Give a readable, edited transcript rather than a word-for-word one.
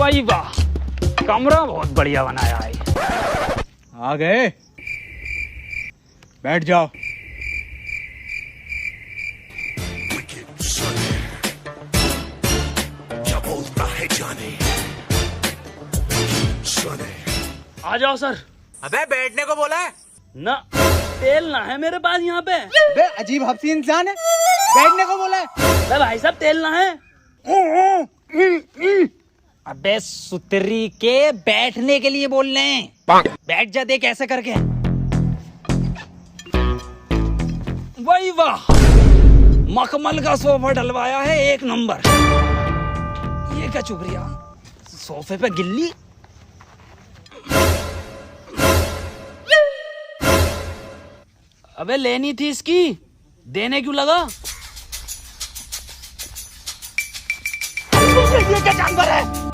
वाह वाह, कमरा बहुत बढ़िया बनाया है। आ गए, बैठ जाओ। आ जाओ सर। अबे बैठने को बोला है ना, तेल ना है मेरे पास यहाँ पे। बे अजीब हफ्सी इंसान है, बैठने को बोला है। अबे भाई साहब तेल ना है। अबे सुतरी के बैठने के लिए बोल रहे हैं। बैठ जा, देख ऐसे करके। वही वाह, मखमल का सोफा डलवाया है, एक नंबर। ये क्या चुभ रही, सोफे पे गिल्ली। अबे लेनी थी इसकी, देने क्यों लगा? ये क्या जानवर है?